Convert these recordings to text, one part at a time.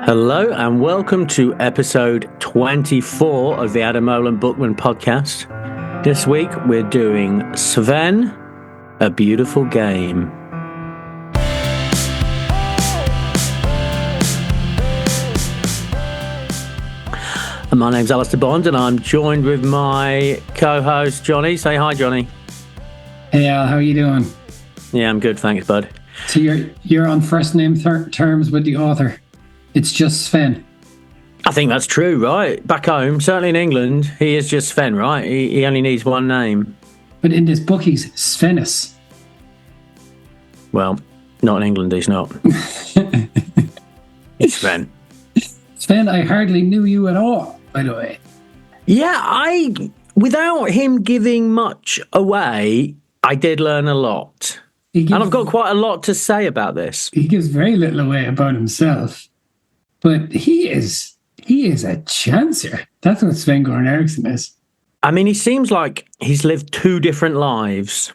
Hello and welcome to episode 24 of the Adam Olin Bookman podcast. This week we're doing Sven, A Beautiful Game. And my name's Alistair Bond and I'm joined with my co-host Johnny. Say hi, Johnny. Hey Al, how are you doing? Yeah, I'm good, thanks, bud. So you're on first name terms with the author. It's just Sven. I think that's true, right? Back home, certainly in England, he is just Sven, right? He only needs one name. But in this book, he's Svenis. Well, not in England, he's not. It's Sven. Sven, I hardly knew you at all, by the way. Yeah, without him giving much away, I did learn a lot. And I've got quite a lot to say about this. He gives very little away about himself. But he is a chancer. That's what Sven-Göran Eriksson is. I mean, he seems like he's lived two different lives.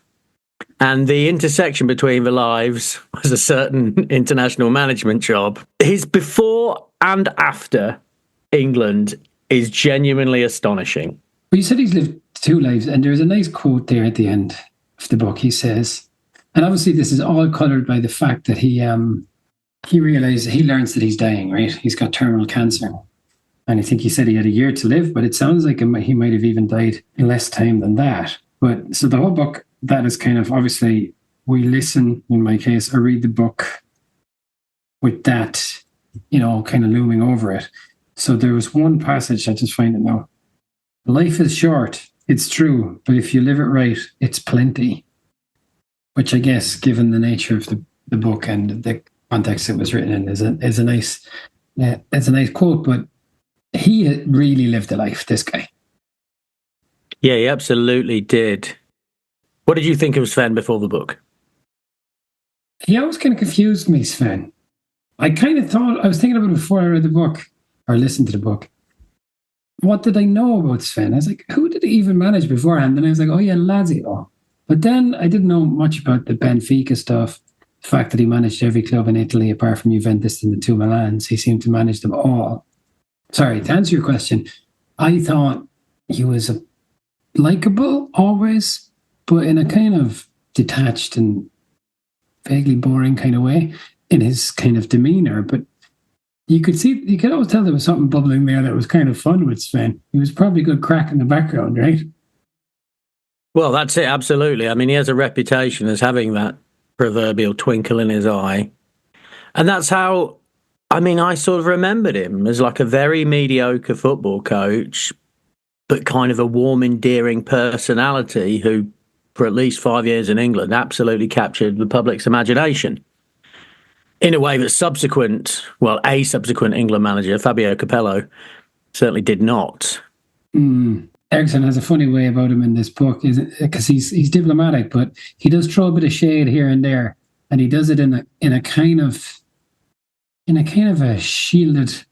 And the intersection between the lives was a certain international management job. His before and after England is genuinely astonishing. Well, you said he's lived two lives, and there's a nice quote there at the end of the book. He says, and obviously this is all coloured by the fact that he learns that he's dying, right? He's got terminal cancer. And I think he said he had a year to live, but it sounds like he might have even died in less time than that. But so the whole book, that is kind of, obviously, we listen, in my case, or read the book with that, kind of looming over it. So there was one passage, I just find it now. Life is short, it's true, but if you live it right, it's plenty. Which I guess, given the nature of the book and the context it was written in, is a nice quote. But he really lived a life, this guy. Yeah, he absolutely did. What did you think of Sven before the book? He always kind of confused me, Sven. I was thinking about it before I read the book or listened to the book. What did I know about Sven? I was like, who did he even manage beforehand? And I was like, oh yeah, Lazio. But then I didn't know much about the Benfica stuff. The fact that he managed every club in Italy apart from Juventus and the two Milans. He seemed to manage them all. Sorry, to answer your question, I thought he was likable always, but in a kind of detached and vaguely boring kind of way in his kind of demeanour. But you could always tell there was something bubbling there that was kind of fun with Sven. He was probably good crack in the background, right? Well, that's it, absolutely. I mean, he has a reputation as having that proverbial twinkle in his eye. And that's how, I sort of remembered him as like a very mediocre football coach, but kind of a warm, endearing personality who, for at least 5 years in England, absolutely captured the public's imagination. In a way that a subsequent England manager, Fabio Capello, certainly did not. Eriksson has a funny way about him in this book, because he's diplomatic, but he does throw a bit of shade here and there, and he does it in a kind of a shielded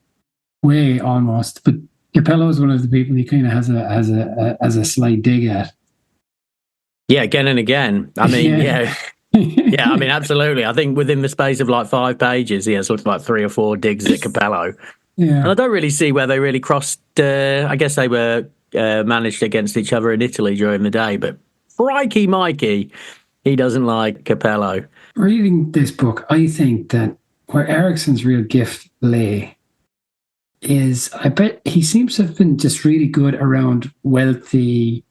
way almost. But Capello is one of the people he kind of has a slight dig at. Yeah, again and again. Yeah. Yeah, absolutely. I think within the space of like 5 pages, he has like 3 or 4 digs at Capello. Yeah, and I don't really see where they really crossed. I guess they were managed against each other in Italy during the day, but crikey Mikey, he doesn't like Capello. Reading this book, I think that where Eriksson's real gift lay is, I bet he seems to have been just really good around wealthy,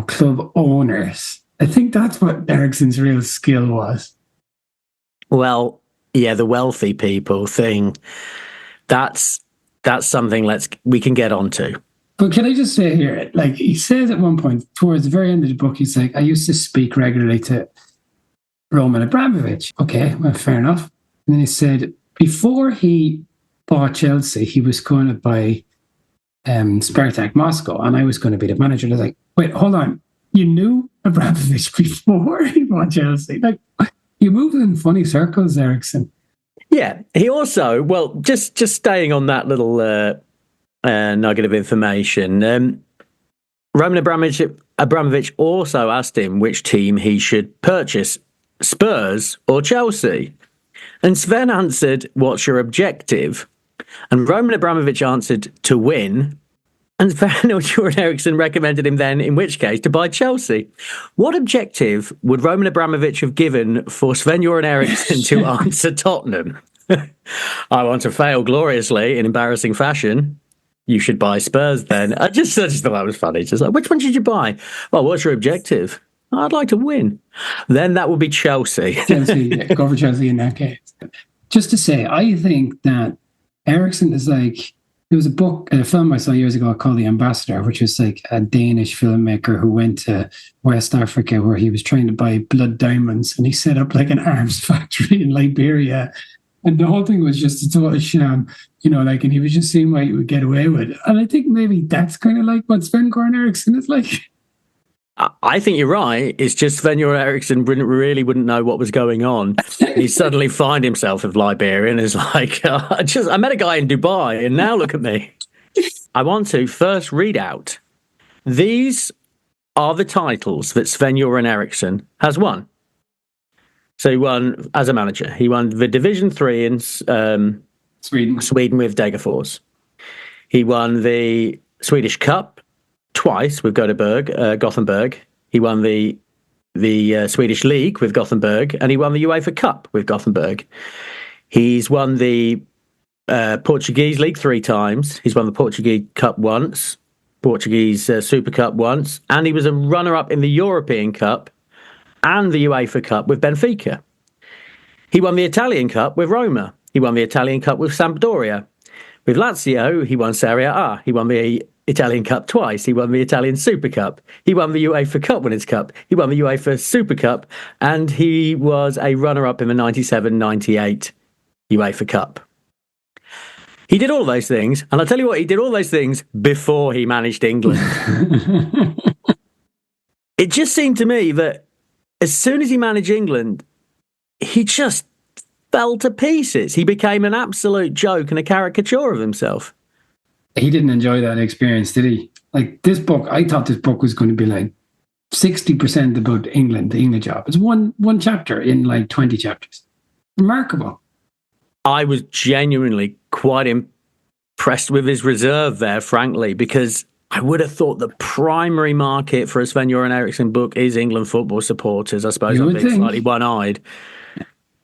club owners. I think that's what Eriksson's real skill was. Well, yeah, the wealthy people thing, that's something we can get onto. But can I just say here, like he says at one point, towards the very end of the book, he's like, I used to speak regularly to Roman Abramovich. Okay, well, fair enough. And then he said, before he bought Chelsea, he was going to buy Spartak Moscow, and I was going to be the manager. And I was like, wait, hold on. You knew Abramovich before he bought Chelsea? Like, you move in funny circles, Eriksson. Yeah, he also, well, just staying on that little nugget of information, Roman Abramovich also asked him which team he should purchase, Spurs or Chelsea. And Sven answered, "What's your objective?" And Roman Abramovich answered, "To win." And Sven-Göran Eriksson recommended him then, in which case, to buy Chelsea. What objective would Roman Abramovich have given for Sven-Göran Eriksson to answer Tottenham? I want to fail gloriously in embarrassing fashion. You should buy Spurs then. I just thought that was funny. Just like, which one should you buy? Well, what's your objective? I'd like to win. Then that would be Chelsea. Chelsea, yeah, go for Chelsea in that case. Just to say, I think that Eriksson is like, there was a film I saw years ago called The Ambassador, which was like a Danish filmmaker who went to West Africa where he was trying to buy blood diamonds, and he set up like an arms factory in Liberia. And the whole thing was just a total sham, and he was just seeing what he would get away with. And I think maybe that's kind of like what Sven-Göran Eriksson is like. I think you're right. It's just Sven-Göran Eriksson wouldn't know what was going on. He suddenly find himself in Liberia and is like, I met a guy in Dubai and now look at me. I want to first read out. These are the titles that Sven-Göran Eriksson has won. So he won as a manager. He won the Division 3 in Sweden with Degerfors. He won the Swedish Cup twice with Gothenburg. He won the Swedish League with Gothenburg, and he won the UEFA Cup with Gothenburg. He's won the Portuguese League 3 times. He's won the Portuguese Cup once, Portuguese Super Cup once, and he was a runner-up in the European Cup and the UEFA Cup with Benfica. He won the Italian Cup with Roma. He won the Italian Cup with Sampdoria. With Lazio, he won Serie A. He won the Italian Cup twice. He won the Italian Super Cup. He won the UEFA Cup Winners' Cup. He won the UEFA Super Cup. And he was a runner-up in the 97-98 UEFA Cup. He did all those things. And I'll tell you what, he did all those things before he managed England. It just seemed to me that as soon as he managed England, he just fell to pieces. He became an absolute joke and a caricature of himself. He didn't enjoy that experience, did he? Like this book, I thought this book was going to be like 60% about England, the England job. It's one chapter in like 20 chapters. Remarkable. I was genuinely quite impressed with his reserve there, frankly, because I would have thought the primary market for a Sven-Göran Eriksson book is England football supporters. I suppose I'm being slightly one-eyed.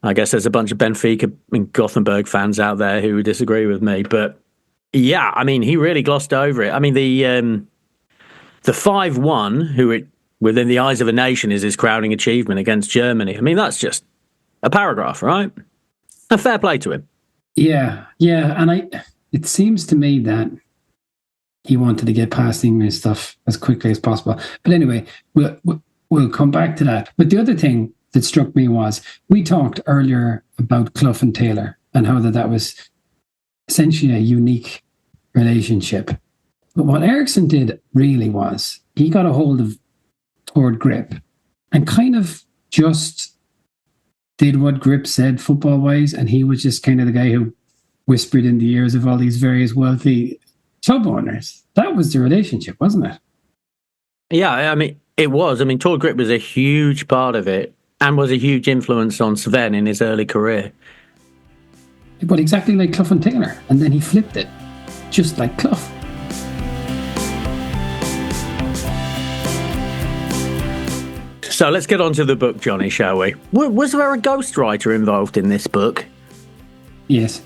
I guess there's a bunch of Benfica and Gothenburg fans out there who would disagree with me. But yeah, I mean, he really glossed over it. I mean, the 5-1, who within the eyes of a nation is his crowning achievement against Germany. I mean, that's just a paragraph, right? A fair play to him. Yeah. And it seems to me that he wanted to get past England stuff as quickly as possible. But anyway, we'll come back to that. But the other thing that struck me was we talked earlier about Clough and Taylor and how that was essentially a unique relationship. But what Eriksson did really was he got a hold of Tord Grip and kind of just did what Grip said football-wise, and he was just kind of the guy who whispered in the ears of all these various wealthy club owners. That was the relationship, wasn't it? Yeah, I mean, it was. I mean, Tord Grip was a huge part of it and was a huge influence on Sven in his early career. But exactly like Clough and Taylor. And then he flipped it, just like Clough. So let's get on to the book, Johnny, shall we? Was there a ghostwriter involved in this book? Yes.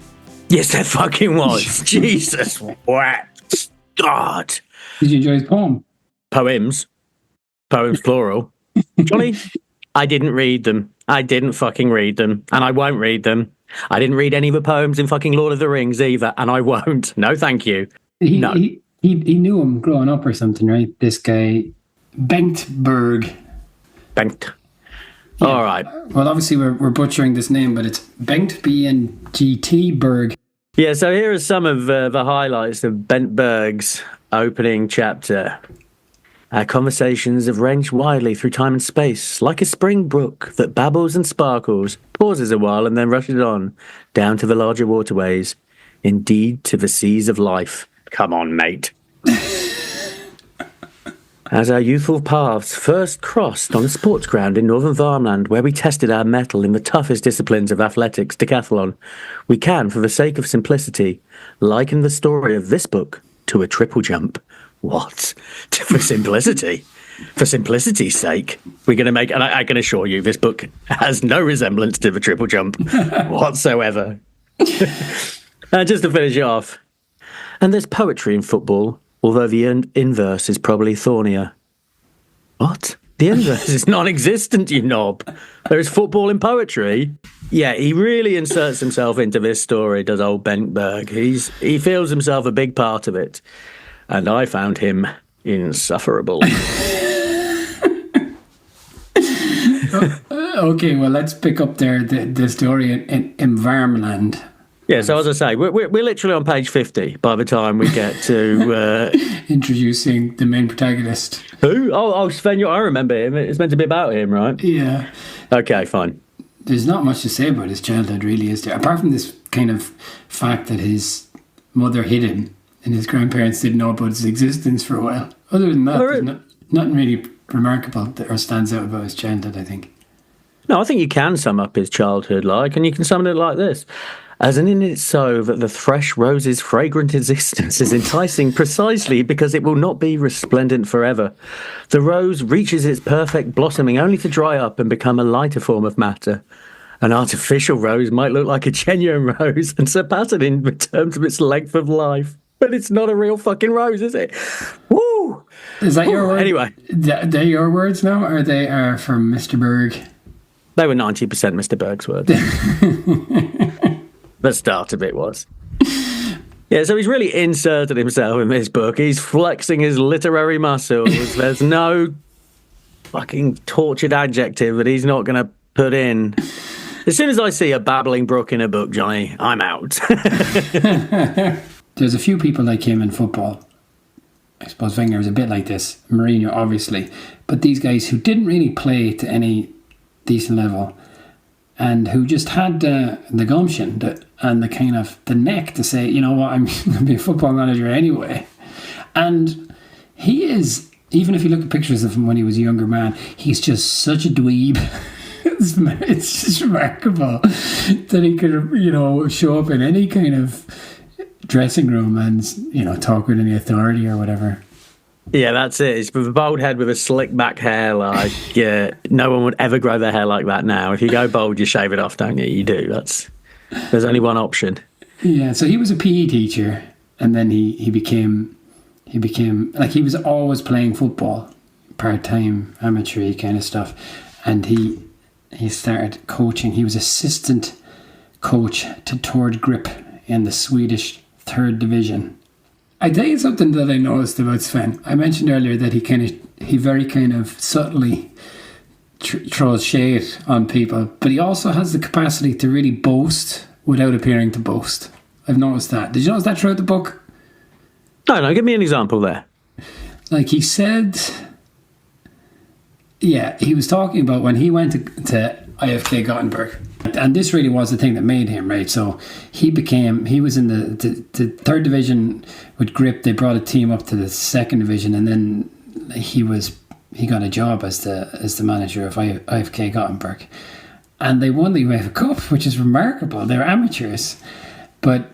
Yes, there fucking was. Jesus, what? God. Did you enjoy his poem? Poems plural. Johnny, I didn't read them. I didn't fucking read them. And I won't read them. I didn't read any of the poems in fucking Lord of the Rings either. And I won't. No, thank you. He knew him growing up or something, right? This guy, Bengt. Yeah. All right. Well, obviously we're butchering this name, but it's Bengt, B-N-G-T Berg. Yeah, so here are some of the highlights of Bent Berg's opening chapter. Our conversations have ranged widely through time and space, like a spring brook that babbles and sparkles, pauses a while and then rushes on, down to the larger waterways, indeed to the seas of life. Come on, mate. As our youthful paths first crossed on a sports ground in northern Varmland, where we tested our mettle in the toughest disciplines of athletics, decathlon, we can, for the sake of simplicity, liken the story of this book to a triple jump. What? For simplicity? For simplicity's sake, we're going to make, and I can assure you, this book has no resemblance to the triple jump whatsoever. And just to finish off, and there's poetry in football, although the inverse is probably thornier. What? The inverse is non-existent, you knob. There is football in poetry. Yeah, he really inserts himself into this story, does old Bentberg. He feels himself a big part of it. And I found him insufferable. Okay, well, let's pick up there the story in Varmland. Yeah, so as I say, we're literally on page 50 by the time we get to... introducing the main protagonist. Who? Oh, Sven, I remember him. It's meant to be about him, right? Yeah. Okay, fine. There's not much to say about his childhood, really, is there? Apart from this kind of fact that his mother hid him and his grandparents didn't know about his existence for a while. Other than that, there's nothing really remarkable or stands out about his childhood, I think. No, I think you can sum up his childhood and you can sum it like this. As in it so that the fresh rose's fragrant existence is enticing precisely because it will not be resplendent forever. The rose reaches its perfect blossoming only to dry up and become a lighter form of matter. An artificial rose might look like a genuine rose and surpass it in terms of its length of life. But it's not a real fucking rose, is it? Woo! Is that your word? Anyway. They're your words now, or they are from Mr. Berg? They were 90% Mr. Berg's words. The start of it was. Yeah, so he's really inserted himself in this book. He's flexing his literary muscles. There's no fucking tortured adjective that he's not going to put in. As soon as I see a babbling brook in a book, Johnny, I'm out. There's a few people like him in football. I suppose Wenger's a bit like this. Mourinho, obviously. But these guys who didn't really play to any decent level and who just had the gumption and the kind of the neck to say, you know what, I'm going to be a football manager anyway. And he is, even if you look at pictures of him when he was a younger man, he's just such a dweeb. It's just remarkable that he could, show up in any kind of dressing room and, talk with any authority or whatever. Yeah, that's it. It's with a bald head with a slick back hair. No one would ever grow their hair like that now. If you go bald, you shave it off, don't you? You do. There's only one option. Yeah, so he was a PE teacher, and then he became like, he was always playing football, part-time, amateur kind of stuff, and he started coaching. He was assistant coach to Tord Grip in the Swedish 3rd division. I tell you something that I noticed about Sven. I mentioned earlier that he very kind of subtly throws shade on people, but he also has the capacity to really boast without appearing to boast. I've noticed that. Did you notice that throughout the book? No, give me an example there. Like he said, yeah, he was talking about when he went to IFK Gothenburg. And this really was the thing that made him, right? So he was in the 3rd division with Grip. They brought a team up to the 2nd division, and then he got a job as the manager of IFK Gothenburg. And they won the UEFA Cup, which is remarkable. They're amateurs. But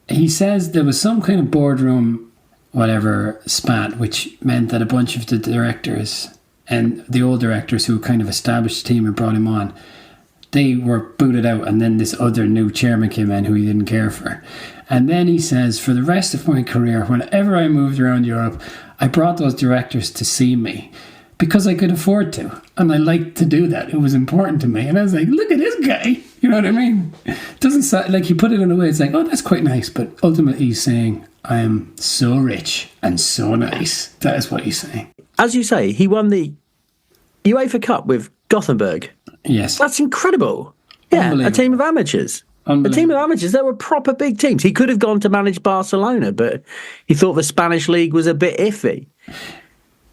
he says there was some kind of boardroom, whatever, spat, which meant that a bunch of the directors and the old directors who kind of established the team and brought him on, they were booted out, and then this other new chairman came in who he didn't care for. And then he says, for the rest of my career, whenever I moved around Europe, I brought those directors to see me because I could afford to, and I liked to do that. It was important to me. And I was like, look at this guy. You know what I mean? It doesn't sound like he put it in a way, it's like, oh, that's quite nice. But ultimately he's saying, I am so rich and so nice. That is what he's saying. As you say, he won the UEFA Cup with Gothenburg. Yes. That's incredible. Yeah, a team of amateurs. A team of amateurs. They were proper big teams. He could have gone to manage Barcelona, but he thought the Spanish league was a bit iffy.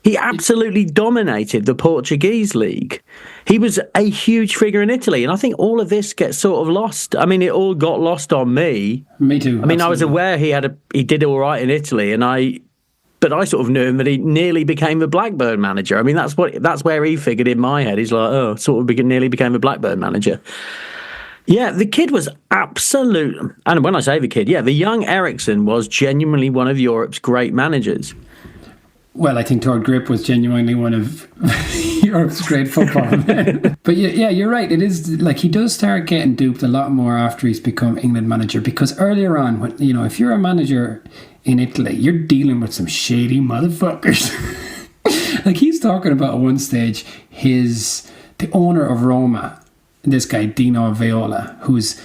He absolutely dominated the Portuguese league. He was a huge figure in Italy, and I think all of this gets sort of lost. I mean, it all got lost on me. Me too. I mean, absolutely. I was aware he did all right in Italy, and I But I sort of knew him that he nearly became a Blackburn manager. I mean, that's where he figured in my head. He's like, oh, nearly became a Blackburn manager. Yeah, the kid was absolute. And when I say the kid, yeah, the young Eriksson was genuinely one of Europe's great managers. Well, I think Tord Grip was genuinely one of Europe's great football men. But yeah, you're right. It is like he does start getting duped a lot more after he's become England manager, because earlier on, when, if you're a manager in Italy, you're dealing with some shady motherfuckers. Like he's talking about at one stage, the owner of Roma, this guy Dino Viola, who's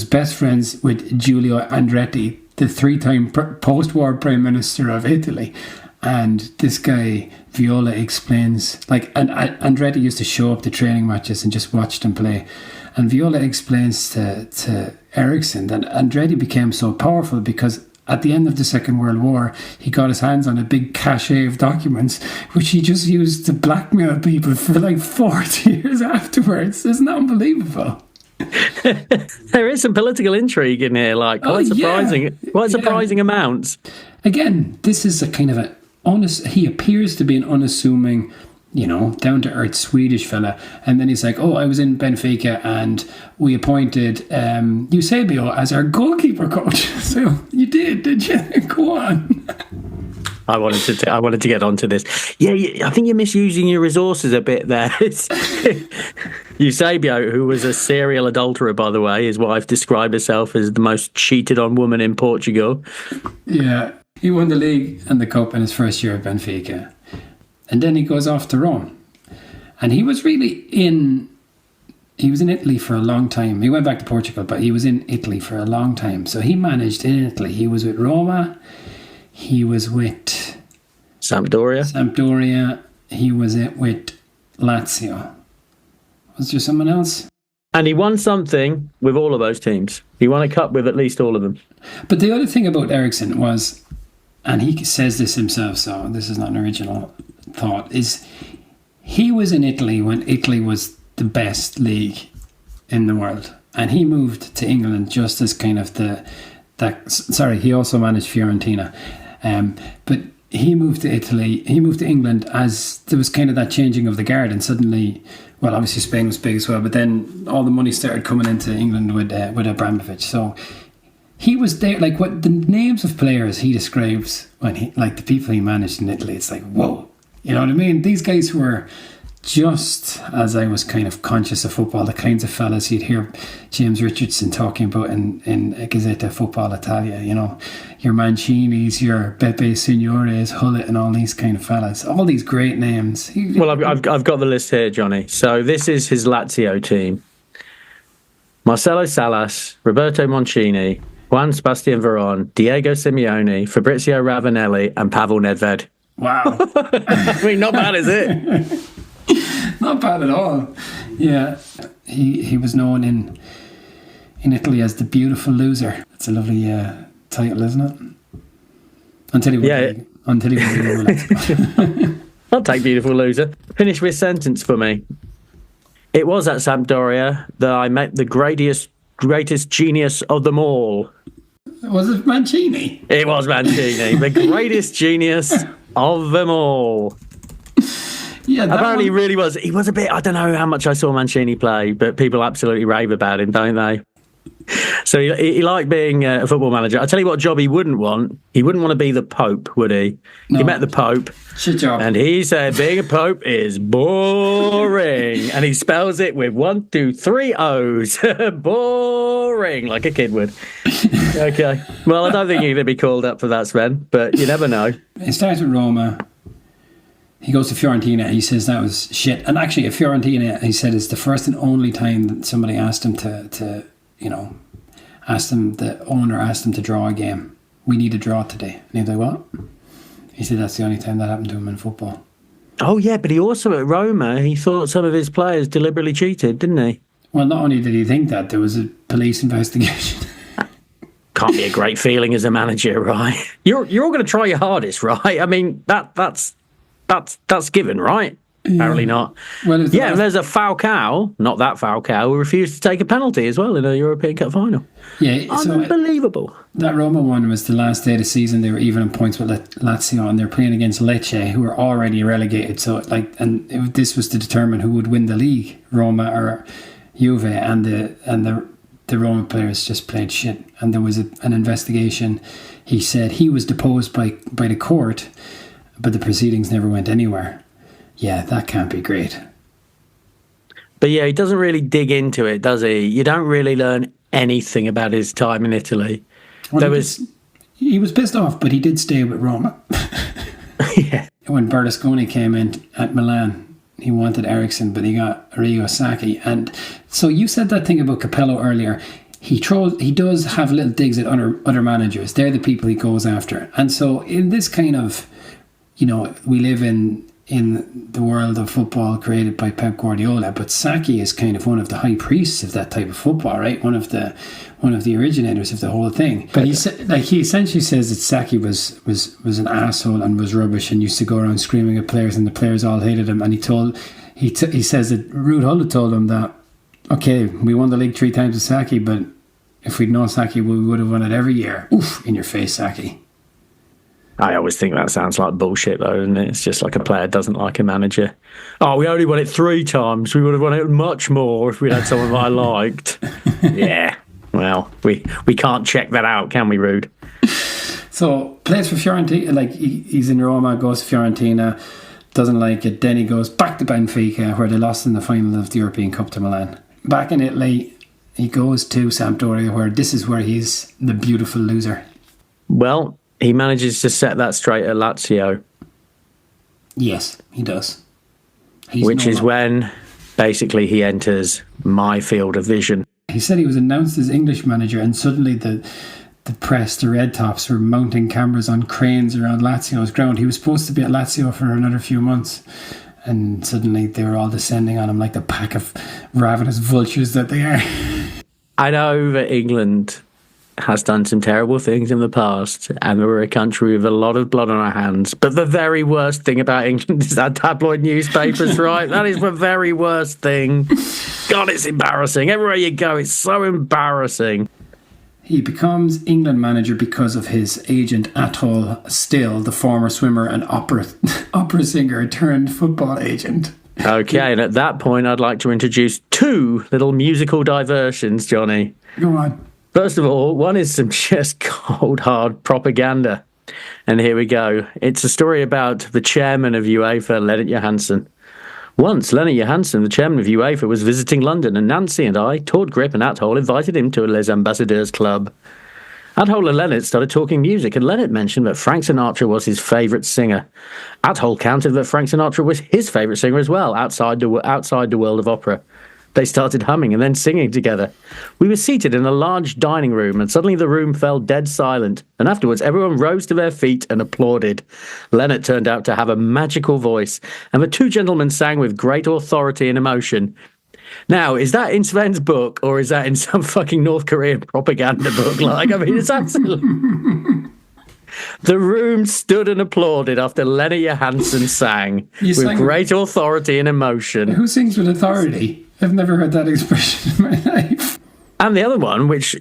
best friends with Giulio Andretti, the 3-time post-war prime minister of Italy. And this guy, Viola, explains, and Andretti used to show up to training matches and just watch them play. And Viola explains to Eriksson that Andretti became so powerful because at the end of the Second World War, he got his hands on a big cache of documents, which he just used to blackmail people for 40 years afterwards. Isn't that unbelievable? There is some political intrigue in here, quite surprising amounts. Again, this is a kind of he appears to be an unassuming, down-to-earth Swedish fella. And then he's like, oh, I was in Benfica and we appointed Eusebio as our goalkeeper coach. So you did you? Go on. I wanted to get onto this. Yeah, I think you're misusing your resources a bit there. Eusebio, who was a serial adulterer, by the way, his wife described herself as the most cheated on woman in Portugal. Yeah. He won the league and the cup in his first year at Benfica. And then he goes off to Rome. And he was in Italy for a long time. He went back to Portugal, but he was in Italy for a long time. So he managed in Italy. He was with Roma. He was with Sampdoria. He was with Lazio. Was there someone else? And he won something with all of those teams. He won a cup with at least all of them. But the other thing about Eriksson was, and he says this himself, so this is not an original thought, is he was in Italy when Italy was the best league in the world. And he moved to England just as kind of he also managed Fiorentina. But he moved to England as there was kind of that changing of the guard, and suddenly, well, obviously Spain was big as well, but then all the money started coming into England with Abramovich. So he was there, what the names of players he describes when the people he managed in Italy, it's like, whoa, you know what I mean? These guys were just, as I was kind of conscious of football, the kinds of fellas you'd hear James Richardson talking about in Gazzetta Football Italia, your Mancinis, your Beppe Signores, Hullet, and all these kind of fellas, all these great names. Well, I've got the list here, Johnny. So this is his Lazio team: Marcelo Salas, Roberto Mancini, Juan Sebastian Veron, Diego Simeone, Fabrizio Ravanelli, and Pavel Nedved. Wow. I mean, not bad, is it? Not bad at all. Yeah. He was known in Italy as the beautiful loser. It's a lovely title, isn't it? Until he was I'll take beautiful loser. Finish with sentence for me. It was at Sampdoria that I met the greatest genius of them all. Was it Mancini? It was Mancini, the greatest genius of them all. Yeah, apparently he really was. He was a bit, I don't know how much I saw Mancini play, but people absolutely rave about him, don't they? So he liked being a football manager. I'll tell you what job he wouldn't want. He wouldn't want to be the Pope, would he? No. He met the Pope. Shit job. And he said being a Pope is boring. And he spells it with 1, 2, 3 O's. Boring, like a kid would. Okay. Well, I don't think you're going to be called up for that, Sven, but you never know. He starts with Roma. He goes to Fiorentina. He says that was shit. And actually, at Fiorentina, he said it's the first and only time that somebody asked him the owner asked him to draw a game. We need a draw today. And he was like, what? He said that's the only time that happened to him in football. Oh, yeah, but he also, at Roma, he thought some of his players deliberately cheated, didn't he? Well, not only did he think that, there was a police investigation. Can't be a great feeling as a manager, right? You're all going to try your hardest, right? I mean, that's given, right? Apparently not. Well, yeah, there's a Falcao, not that Falcao, who refused to take a penalty as well in a European Cup final. Yeah, unbelievable. That Roma one was the last day of the season. They were even on points with Lazio, and they're playing against Lecce, who were already relegated. So, this was to determine who would win the league, Roma or Juve, and the Roma players just played shit. And there was an investigation. He said he was deposed by the court, but the proceedings never went anywhere. Yeah, that can't be great. But yeah, he doesn't really dig into it, does he? You don't really learn anything about his time in Italy. Well, he was pissed off, but he did stay with Roma. Yeah. When Berlusconi came in at Milan, he wanted Eriksson, but he got Arrigo Sacchi. And so you said that thing about Capello earlier. He does have little digs at other managers. They're the people he goes after. And so in this kind of, we live in the world of football created by Pep Guardiola, but Sacchi is kind of one of the high priests of that type of football, right? One of the originators of the whole thing. But he essentially says that Sacchi was an asshole and was rubbish and used to go around screaming at players, and the players all hated him. And he says that Ruud Hull told him that, okay, we won the league 3 times with Sacchi, but if we'd known Sacchi, we would have won it every year. Oof, in your face, Sacchi. I always think that sounds like bullshit, though, isn't it? It's just like a player doesn't like a manager. Oh, we only won it 3 times. We would have won it much more if we'd had someone that I liked. Yeah. Well, we can't check that out, can we, Rude? So, plays for Fiorentina. He's in Roma, goes to Fiorentina, doesn't like it. Then he goes back to Benfica, where they lost in the final of the European Cup to Milan. Back in Italy, he goes to Sampdoria, where this is where he's the beautiful loser. Well, he manages to set that straight at Lazio. Yes, he does. Which is when, basically, he enters my field of vision. He said he was announced as English manager, and suddenly the press, the Red Tops, were mounting cameras on cranes around Lazio's ground. He was supposed to be at Lazio for another few months, and suddenly they were all descending on him like the pack of ravenous vultures that they are. I know that England has done some terrible things in the past, and we're a country with a lot of blood on our hands. But the very worst thing about England is our tabloid newspapers, right? That is the very worst thing. God, it's embarrassing. Everywhere you go, it's so embarrassing. He becomes England manager because of his agent Athol Still, the former swimmer and opera singer turned football agent. Okay, and at that point, I'd like to introduce 2 little musical diversions, Johnny. Go on. First of all, one is some just cold, hard propaganda. And here we go. It's a story about the chairman of UEFA, Lennart Johansson. Once, Lennart Johansson, the chairman of UEFA, was visiting London, and Nancy and I, Tord Grip and Athol, invited him to Les Ambassadeurs Club. Athol and Lennart started talking music, and Lennart mentioned that Frank Sinatra was his favourite singer. Athol countered that Frank Sinatra was his favourite singer as well, outside the world of opera. They started humming and then singing together. We were seated in a large dining room, and suddenly the room fell dead silent. And afterwards, everyone rose to their feet and applauded. Lennart turned out to have a magical voice, and the 2 gentlemen sang with great authority and emotion. Now, is that in Sven's book, or is that in some fucking North Korean propaganda book? It's absolutely... The room stood and applauded after Lennart Johansson sang with great authority and emotion. Who sings with authority? I've never heard that expression in my life. And the other one, which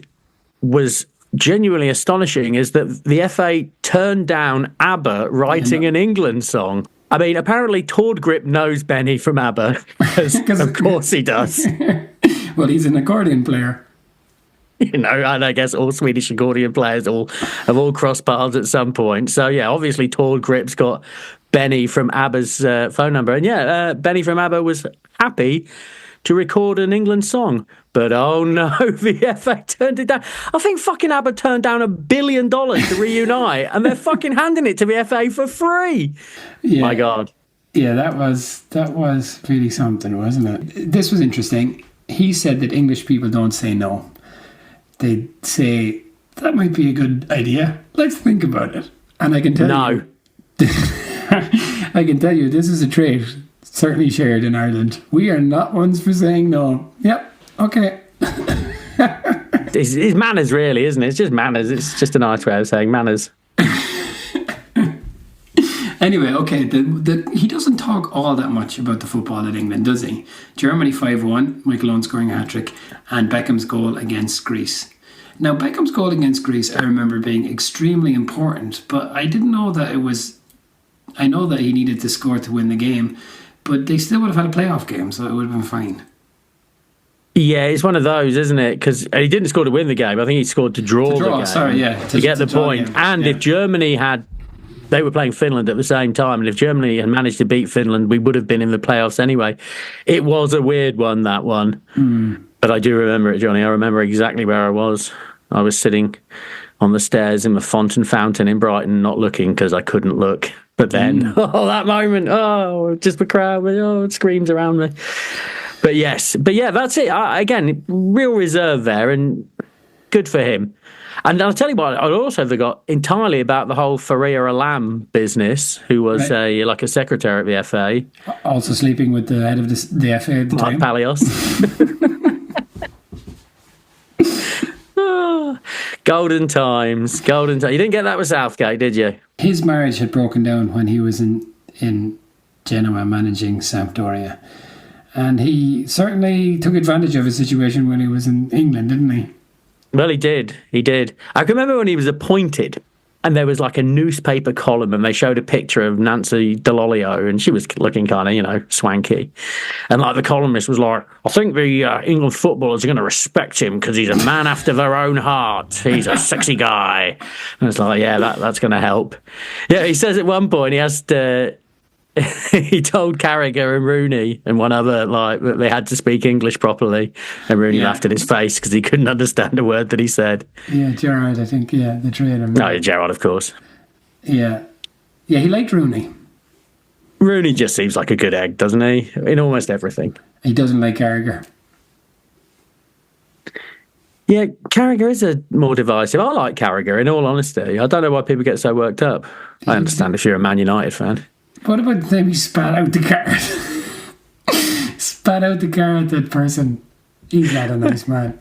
was genuinely astonishing, is that the FA turned down ABBA writing an England song. I mean, apparently Tord Grip knows Benny from ABBA, because of course he does. Well, he's an accordion player. And I guess all Swedish accordion players have all crossed paths at some point. So, yeah, obviously Tord Grip's got Benny from ABBA's phone number. And, Benny from ABBA was happy to record an England song. But, oh, no, the FA turned it down. I think fucking ABBA turned down $1 billion to reunite, and they're fucking handing it to the FA for free. Yeah. My God. Yeah, that was really something, wasn't it? This was interesting. He said that English people don't say no. They say, that might be a good idea. Let's think about it. And I can tell you... I can tell you, this is a trait certainly shared in Ireland. We are not ones for saying no. Yep, okay. It's manners, really, isn't it? It's just manners. It's just a nice way of saying manners. Anyway, okay, he doesn't talk all that much about the football at England, does he? Germany 5-1, Michael Owen scoring a hat-trick, and Beckham's goal against Greece. Now, Beckham's goal against Greece, I remember being extremely important, but I didn't know that it was... I know that he needed to score to win the game, but they still would have had a playoff game, so it would have been fine. Yeah, it's one of those, isn't it? Because he didn't score to win the game. I think he scored to draw the game. Sorry, yeah. To get the point. And if Germany had... They were playing Finland at the same time, and if Germany had managed to beat Finland, we would have been in the playoffs anyway. It was a weird one, that one. But I do remember it, Johnny. I remember exactly where I was. I was sitting on the stairs in the Fountain in Brighton, not looking because I couldn't look. But then, that moment, just the crowd, it screams around me. But yes, that's it. Again, real reserve there, and good for him. And I'll tell you what, I also forgot entirely about the whole Faria Alam business, who was like a secretary at the FA. Also sleeping with the head of the FA at the time. Palios. Golden times. You didn't get that with Southgate, did you? His marriage had broken down when he was in Genoa managing Sampdoria. And he certainly took advantage of his situation when he was in England, didn't he? Well, he did. I can remember when he was appointed, and there was like a newspaper column, and they showed a picture of Nancy Delolio, and she was looking kind of, swanky. And like the columnist was like, I think the England footballers are going to respect him because he's a man after their own heart. He's a sexy guy. And it's like, yeah, that's going to help. Yeah, he says at one point, he asked... he told Carragher and Rooney and one other that they had to speak English properly, and Rooney laughed in his face because he couldn't understand a word that he said. Yeah, Gerrard, I think, the three of them. No, Gerrard, of course. Yeah, he liked Rooney. Rooney just seems like a good egg, doesn't he? In almost everything. He doesn't like Carragher. Yeah, Carragher is more divisive. I like Carragher, in all honesty. I don't know why people get so worked up. I understand if you're a Man United fan. What about the time he spat out the card? Spat out the card at that person. He's not a nice man.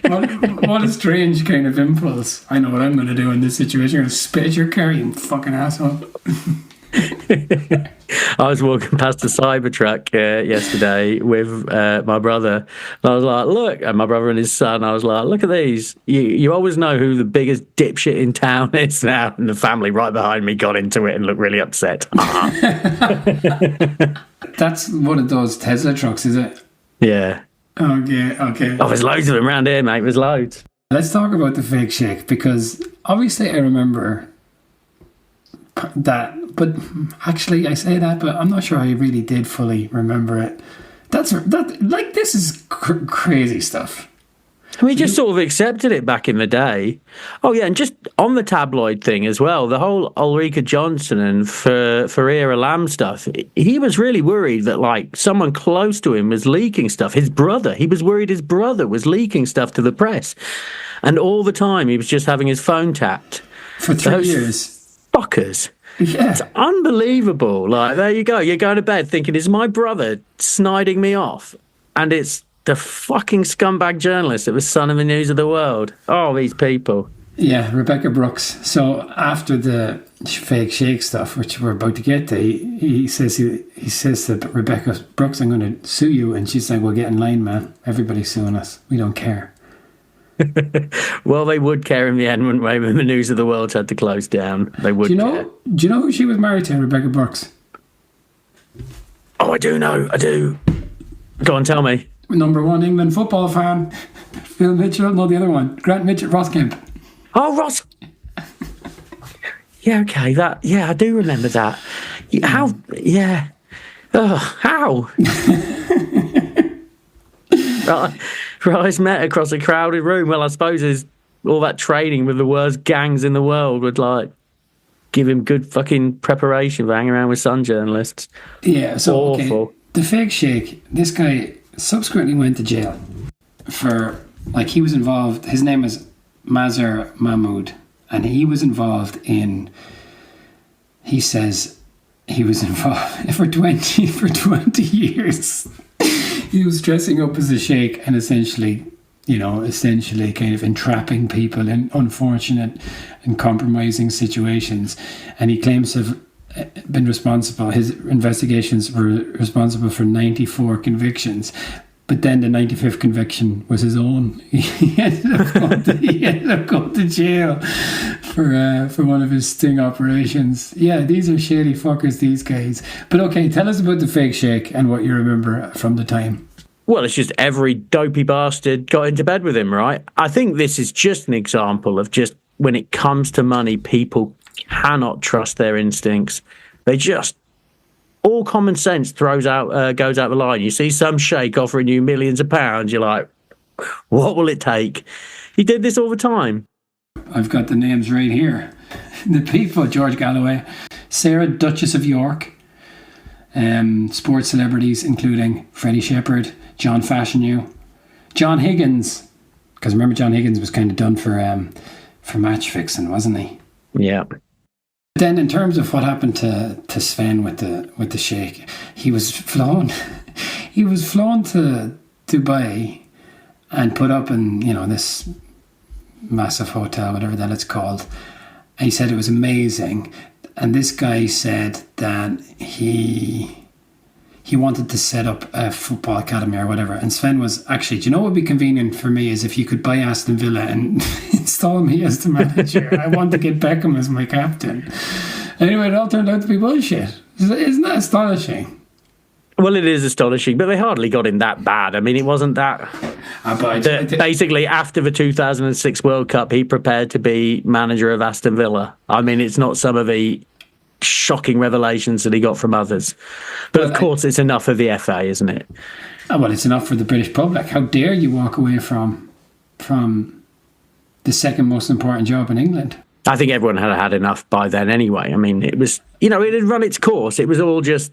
What a strange kind of impulse. I know what I'm going to do in this situation. I'm going to spit your car, you fucking asshole. I was walking past the Cybertruck yesterday with my brother. And I was like, look, and my brother and his son, I was like, look at these. You always know who the biggest dipshit in town is now. And the family right behind me got into it and looked really upset. That's one of those Tesla trucks, is it? Yeah. Okay. Oh, there's loads of them around here, mate. There's loads. Let's talk about the fake shake, because obviously I remember that, but actually I say that, but I'm not sure I really did fully remember it. This is crazy stuff. We just sort of accepted it back in the day. Oh yeah, and just on the tabloid thing as well, the whole Ulrika Johnson and Faria Alam stuff, he was really worried that someone close to him was leaking stuff. He was worried his brother was leaking stuff to the press. And all the time he was just having his phone tapped. For 3 years. Fuckers. Yeah. It's unbelievable. There you go. You're going to bed thinking, is my brother sniding me off? And it's the fucking scumbag journalist at the Sun and the News of the World. Oh, these people. Yeah, Rebecca Brooks. So after the fake shake stuff, which we're about to get to, he says to Rebecca Brooks, I'm going to sue you. And she's like, well, get in line, man. Everybody's suing us. We don't care. Well, they would care in the end, wouldn't they? When the News of the World had to close down, they would care. Do you know who she was married to, Rebecca Brooks? Oh, I do know. I do. Go on, tell me. Number one England football fan, Phil Mitchell. No, the other one, Grant Mitchell, Ross Kemp. Oh, Ross. Yeah, okay. I do remember that. How? Yeah. How? Rise met across a crowded room. Well, I suppose all that training with the worst gangs in the world would give him good fucking preparation for hanging around with Sun journalists. Yeah, so awful. Okay, the fake shake. This guy subsequently went to jail for he was involved. His name is Mazhar Mahmood, and he was involved in. He says he was involved for 20 years. He was dressing up as a sheikh and essentially kind of entrapping people in unfortunate and compromising situations. And he claims to have been responsible. His investigations were responsible for 94 convictions. But then the 95th conviction was his own. He ended up going to jail for one of his sting operations. Yeah, these are shady fuckers, these guys. But okay, tell us about the fake shake and what you remember from the time. Well, it's just every dopey bastard got into bed with him, right? I think this is just an example of just when it comes to money, people cannot trust their instincts. They just, all common sense goes out the line. You see some sheikh offering you millions of pounds, you're like, what will it take? He did this all the time. I've got the names right here. The people: George Galloway, Sarah, Duchess of York, sports celebrities including Freddie Shepherd, John Fashanu, John Higgins, because remember John Higgins was kind of done for match fixing, wasn't he? Yeah. Then in terms of what happened to Sven with the sheikh, he was flown to Dubai and put up in, this massive hotel, whatever that it's called. And he said it was amazing. And this guy said that he wanted to set up a football academy or whatever. And Sven was actually, do you know what would be convenient for me is if you could buy Aston Villa and install me as the manager. I want to get Beckham as my captain. Anyway, it all turned out to be bullshit. Isn't that astonishing? Well, it is astonishing, but they hardly got him that bad. I mean, it wasn't that... Basically, after the 2006 World Cup, he prepared to be manager of Aston Villa. I mean, it's not some of the shocking revelations that he got from others. But of course, it's enough for the FA, isn't it? Oh, well, it's enough for the British public. How dare you walk away from the second most important job in England? I think everyone had enough by then anyway. I mean, it was, it had run its course. It was all just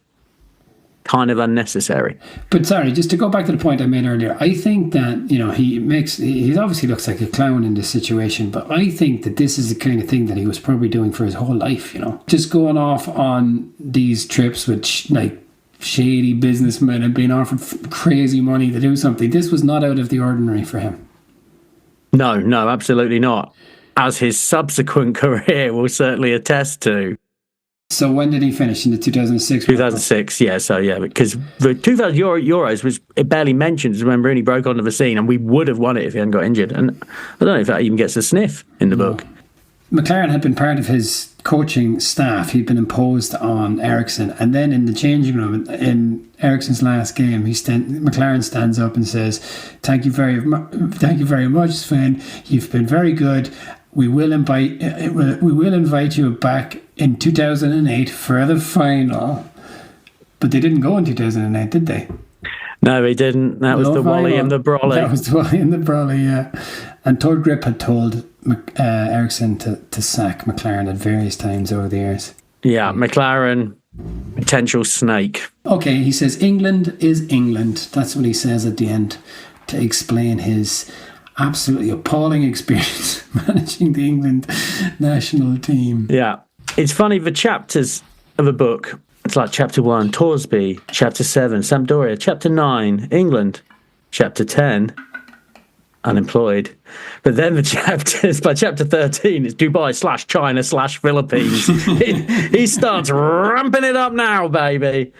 kind of unnecessary. But sorry, just to go back to the point I made earlier, I think that, he obviously looks like a clown in this situation, but I think that this is the kind of thing that he was probably doing for his whole life, Just going off on these trips with shady businessmen and being offered crazy money to do something. This was not out of the ordinary for him. No, absolutely not. As his subsequent career will certainly attest to. So when did he finish? In the 2006? 2006, yeah. So, yeah, because the 2000 Euros it barely mentions when Rooney broke onto the scene, and we would have won it if he hadn't got injured. And I don't know if that even gets a sniff in the book. McLaren had been part of his coaching staff. He'd been imposed on Eriksson. And then in the changing room, in Eriksson's last game, McLaren stands up and says, thank you very much, Sven. You've been very good. We will invite you back in 2008 for the final. But they didn't go in 2008, did they? No, they didn't. That was the Wally and the Brolly. That was the Wally and the Brolly, yeah. And Todd Grip had told Eriksson to sack McLaren at various times over the years. Yeah, McLaren, potential snake. Okay, he says England is England. That's what he says at the end to explain his absolutely appalling experience managing the England national team. Yeah. It's funny, the chapters of a book, it's like chapter 1, Torsby, chapter 7, Sampdoria, chapter 9, England, chapter 10, unemployed. But then the chapters, by chapter 13, it's Dubai/China/Philippines. he starts ramping it up now, baby.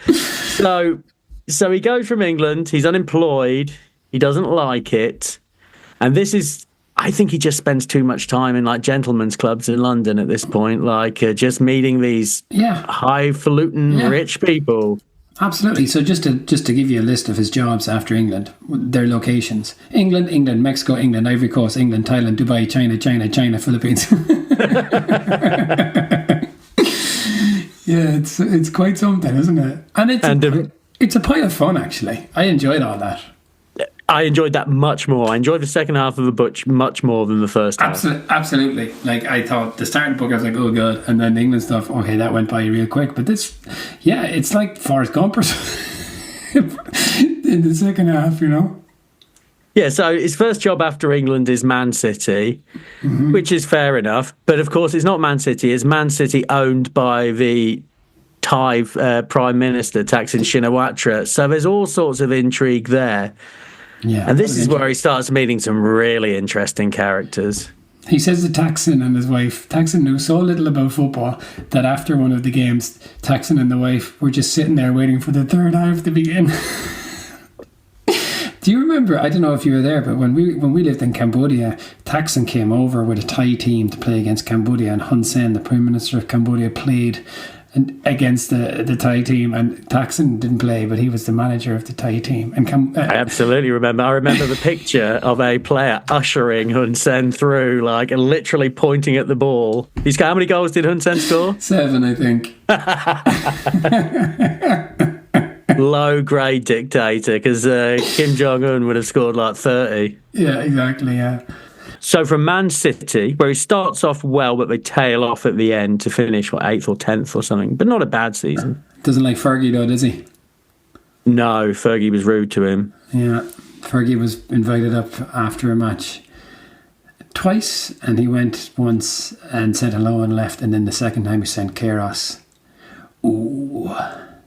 So he goes from England, he's unemployed, he doesn't like it. And this is, I think he just spends too much time in gentlemen's clubs in London at this point, just meeting these highfalutin rich people. Absolutely. So just to give you a list of his jobs after England, their locations: England, Mexico, England, Ivory Coast, England, Thailand, Dubai, China, Philippines. Yeah, it's quite something, isn't it? And it's a pile of fun, actually. I enjoyed all that. I enjoyed that much more. I enjoyed the second half of the book much more than the first half. Absolutely. I thought the start of the book, I was like, oh, God. And then the England stuff, okay, that went by real quick. But this, it's like Forrest Gump or something in the second half, Yeah, so his first job after England is Man City, which is fair enough. But, of course, it's not Man City. It's Man City owned by the Thai Prime Minister, Thaksin Shinawatra. So there's all sorts of intrigue there. Yeah, and this is where he starts meeting some really interesting characters. He says to Taxon and his wife, Taxon knew so little about football that after one of the games, Taxon and the wife were just sitting there waiting for the third half to begin. Do you remember, I don't know if you were there, but when we lived in Cambodia, Thaksin came over with a Thai team to play against Cambodia, and Hun Sen, the Prime Minister of Cambodia, played against the Thai team, and Thaksin didn't play, but he was the manager of the Thai team. And I absolutely remember. I remember the picture of a player ushering Hun Sen through, like, and literally pointing at the ball. How many goals did Hun Sen score? 7, I think. Low-grade dictator, because Kim Jong-un would have scored like 30. Yeah, exactly, yeah. So from Man City, where he starts off well, but they tail off at the end to finish, 8th or 10th or something, but not a bad season. Doesn't like Fergie, though, does he? No, Fergie was rude to him. Yeah, Fergie was invited up after a match twice, and he went once and said hello and left, and then the second time he sent Kairos. Ooh.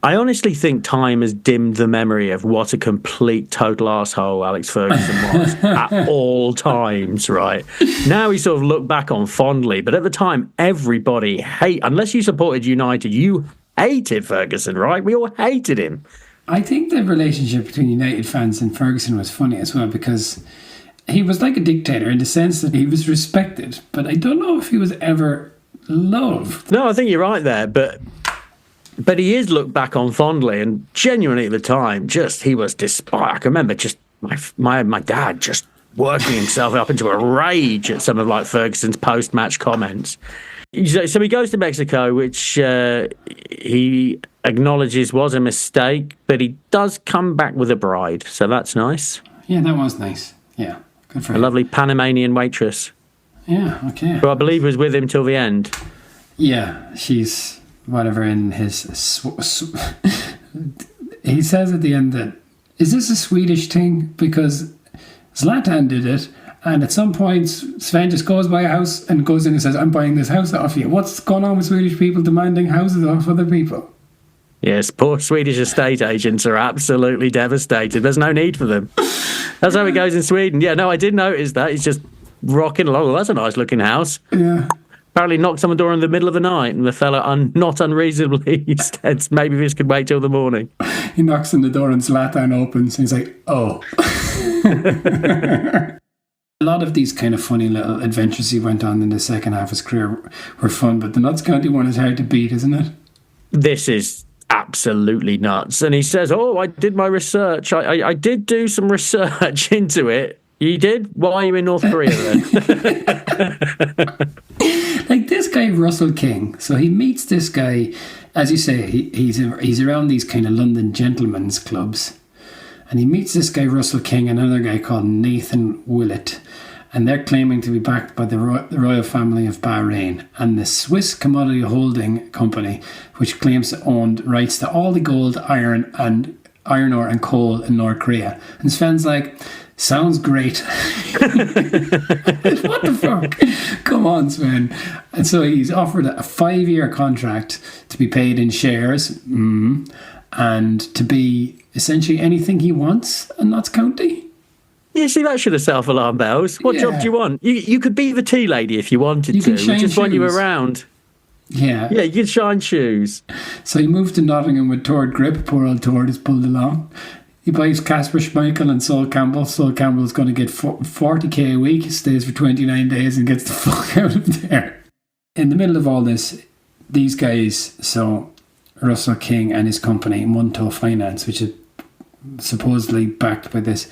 I honestly think time has dimmed the memory of what a complete total arsehole Alex Ferguson was at all times, right? Now we sort of look back on fondly, but at the time, everybody unless you supported United, you hated Ferguson, right? We all hated him. I think the relationship between United fans and Ferguson was funny as well, because he was like a dictator in the sense that he was respected, but I don't know if he was ever loved. No, I think you're right there, but he is looked back on fondly, and genuinely at the time, he was I can remember just my dad just working himself up into a rage at some of like Ferguson's post-match comments. So he goes to Mexico, which he acknowledges was a mistake, but he does come back with a bride, so that's nice. Yeah, that was nice. Yeah, good for him. A lovely Panamanian waitress. Yeah, okay. Who I believe was with him till the end. Yeah, she's whatever in his... he says at the end that, is this a Swedish thing? Because Zlatan did it, and at some point Sven just goes by a house and goes in and says, I'm buying this house off you. What's going on with Swedish people demanding houses off other people? Yes, poor Swedish estate agents are absolutely devastated. There's no need for them. That's how it goes in Sweden. Yeah, no, I did notice that. He's just rocking along. Well, that's a nice looking house. Yeah. Apparently knocked on the door in the middle of the night, and the fella, not unreasonably, said maybe this could wait till the morning. He knocks on the door and Zlatan opens, and he's like, oh. A lot of these kind of funny little adventures he went on in the second half of his career were fun, but the Notts County one is hard to beat, isn't it? This is absolutely nuts. And he says, I did my research. I did do some research into it. You did? Why are you in North Korea then? Like this guy, Russell King. So he meets this guy, as you say, he's around these kind of London gentlemen's clubs. And he meets this guy, Russell King, and another guy called Nathan Willett. And they're claiming to be backed by the royal family of Bahrain and the Swiss Commodity Holding Company, which claims to own rights to all the gold, iron ore and coal in North Korea. And Sven's like, sounds great. What the fuck? Come on, Sven. And so he's offered a 5-year contract to be paid in shares and to be essentially anything he wants in Notts County. Yeah, see, that should have self-alarm bells. What job do you want? You could be the tea lady if you wanted to. We just want you around. Yeah. Yeah, you could shine shoes. So he moved to Nottingham with Tord Grip. Poor old Tord is pulled along. He buys Casper Schmeichel and Sol Campbell. Sol Campbell's going to get 40k a week, stays for 29 days and gets the fuck out of there. In the middle of all this, these guys, so Russell King and his company, Munto Finance, which is supposedly backed by this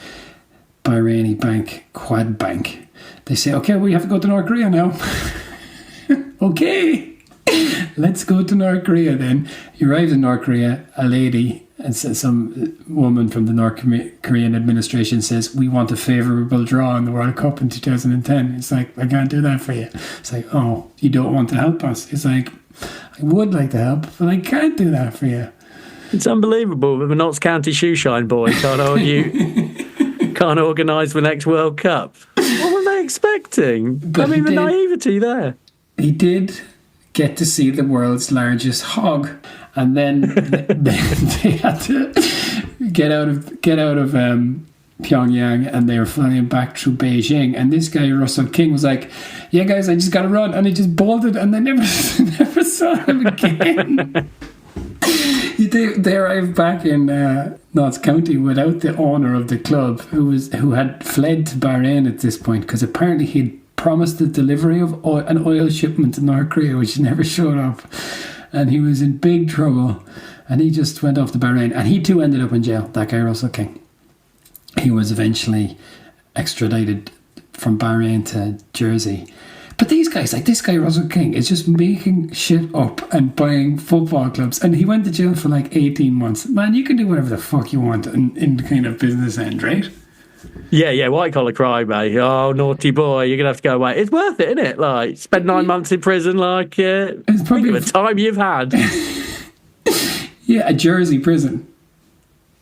Bahraini bank, Quad Bank, they say, okay, we have to go to North Korea now. Okay, let's go to North Korea then. He arrives in North Korea, a lady, and some woman from the North Korean administration says, we want a favourable draw in the World Cup in 2010. It's like, I can't do that for you. It's like, oh, you don't want to help us. It's like, I would like to help, but I can't do that for you. It's unbelievable that the Notts County shoeshine boy can't organise the next World Cup. What were they expecting? But the naivety there. He did get to see the world's largest hog, and then they had to get out of Pyongyang, and they were flying back through Beijing. And this guy, Russell King, was like, "Yeah, guys, I just got to run," and he just bolted, and they never saw him again. They arrived back in Notts County without the owner of the club, who had fled to Bahrain at this point, because apparently he'd promised the delivery of an oil shipment to North Korea, which never showed up, and he was in big trouble, and he just went off to Bahrain, and he too ended up in jail. That guy, Russell King. He was eventually extradited from Bahrain to Jersey. But these guys, like this guy, Russell King, is just making shit up and buying football clubs. And he went to jail for like 18 months. Man, you can do whatever the fuck you want in the kind of business end, right? Yeah, white collar crime, mate. Oh, naughty boy, you're going to have to go away. It's worth it, isn't it? Like, spend 9 months in prison, like, it's probably the time you've had. Yeah, a Jersey prison.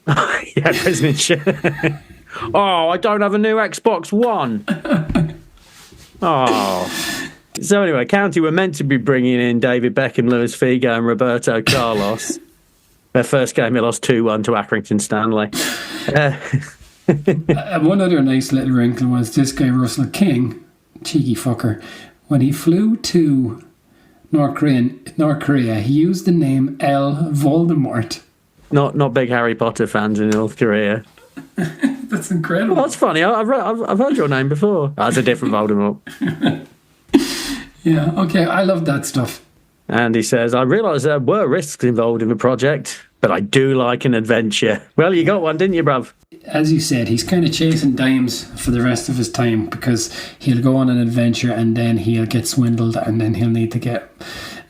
Yeah, prison shit. Oh, I don't have a new Xbox One. Oh. So anyway, County were meant to be bringing in David Beckham, Luis Figo and Roberto Carlos. Their first game, they lost 2-1 to Accrington Stanley. One other nice little wrinkle was this guy, Russell King, cheeky fucker, when he flew to North Korea, he used the name L. Voldemort. Not big Harry Potter fans in North Korea. That's incredible. Well, that's funny. I've heard your name before. That's a different Voldemort. Yeah, okay. I love that stuff. And he says, I realise there were risks involved in the project, but I do like an adventure. Well, you got one, didn't you, bruv? As you said, he's kind of chasing dimes for the rest of his time, because he'll go on an adventure and then he'll get swindled and then he'll need to get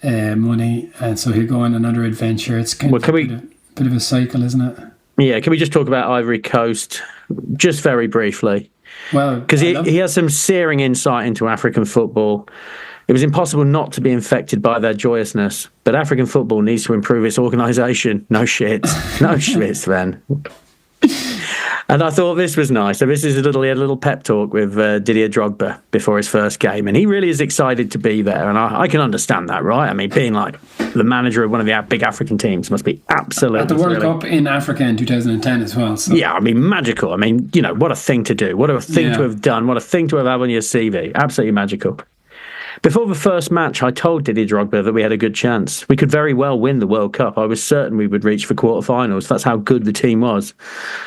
money. And so he'll go on another adventure. It's kind of a bit of a cycle, isn't it? Yeah, can we just talk about Ivory Coast just very briefly? Well, because he has some searing insight into African football. It was impossible not to be infected by their joyousness, but African football needs to improve its organisation. No shit. No shit, Sven. And I thought this was nice. So this is he had a little pep talk with Didier Drogba before his first game, and he really is excited to be there. And I can understand that, right? I mean, being like the manager of one of the big African teams must be absolutely at the World Cup in Africa in 2010 as well. So. Yeah, I mean, magical. I mean, what a thing to do. What a thing to have done. What a thing to have had on your CV. Absolutely magical. Before the first match, I told Didier Drogba that we had a good chance. We could very well win the World Cup. I was certain we would reach the quarterfinals. That's how good the team was.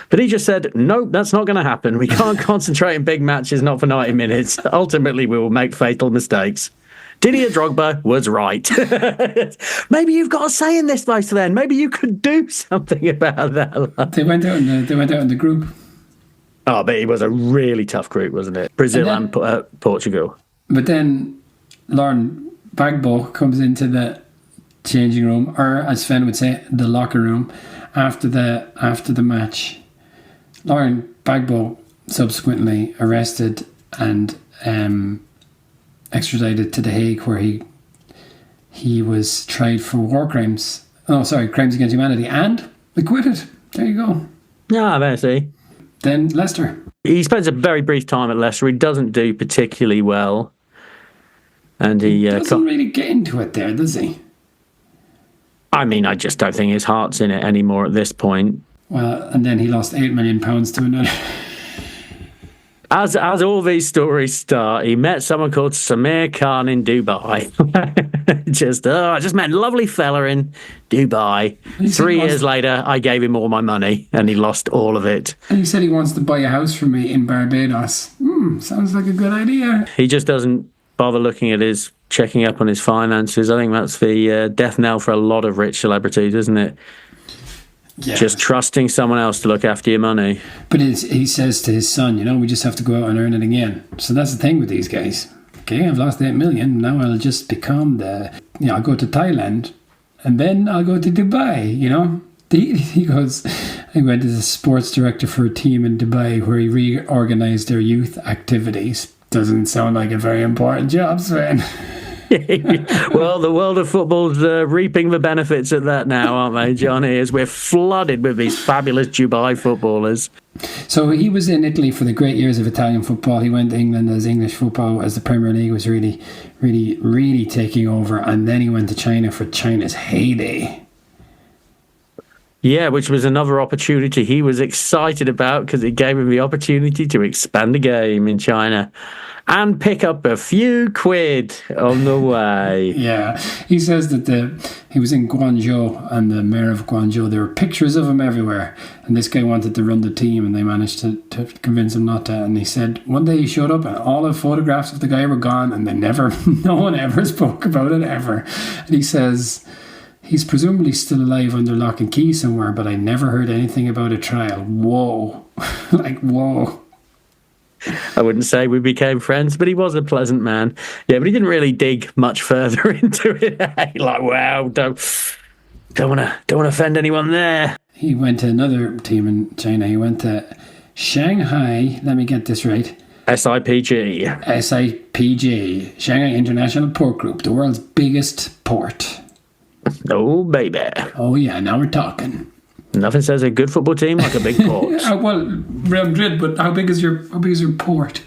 But he just said, nope, that's not going to happen. We can't concentrate in big matches, not for 90 minutes. Ultimately, we will make fatal mistakes. Didier Drogba was right. Maybe you've got a say in this, though, Sven. Maybe you could do something about that. They went out in the group. Oh, but it was a really tough group, wasn't it? Brazil and Portugal. But then Lauren Bagbo comes into the changing room, or as Sven would say, the locker room, after the match. Lauren Bagbo subsequently arrested and extradited to The Hague, where he was tried for crimes against humanity, and acquitted. There you go. Ah, there, see. Then Leicester. He spends a very brief time at Leicester. He doesn't do particularly well. And he doesn't really get into it there, does he? I mean, I just don't think his heart's in it anymore at this point. Well, and then he lost £8 million to another. As all these stories start, he met someone called Samir Khan in Dubai. I just met a lovely fella in Dubai. 3 years later, I gave him all my money, and he lost all of it. And he said he wants to buy a house for me in Barbados. Sounds like a good idea. He just doesn't bother checking up on his finances. I think that's the death knell for a lot of rich celebrities, isn't it? Yeah. Just trusting someone else to look after your money. But he says to his son, we just have to go out and earn it again. So that's the thing with these guys. Okay, I've lost 8 million. Now I'll just become I'll go to Thailand and then I'll go to Dubai, He goes, I went as a sports director for a team in Dubai where he reorganized their youth activities. Doesn't sound like a very important job, Sven. Well, the world of football's reaping the benefits of that now, aren't they, Johnny? As we're flooded with these fabulous Dubai footballers. So he was in Italy for the great years of Italian football. He went to England as English football, as the Premier League was really, really, really taking over. And then he went to China for China's heyday. Yeah, which was another opportunity he was excited about because it gave him the opportunity to expand the game in China and pick up a few quid on the way. Yeah, he says that he was in Guangzhou, and the mayor of Guangzhou, there were pictures of him everywhere, and this guy wanted to run the team, and they managed to convince him not to. And he said one day he showed up and all the photographs of the guy were gone, and no one ever spoke about it ever. And he says he's presumably still alive under lock and key somewhere, but I never heard anything about a trial. Whoa. Like, whoa. I wouldn't say we became friends, but he was a pleasant man. Yeah, but he didn't really dig much further into it. Like, wow, don't want to offend anyone there. He went to another team in China. He went to Shanghai. Let me get this right. SIPG. SIPG. Shanghai International Port Group, the world's biggest port. Oh, baby. Oh, yeah, now we're talking. Nothing says a good football team like a big port. Well, Real Madrid, but how big is your port?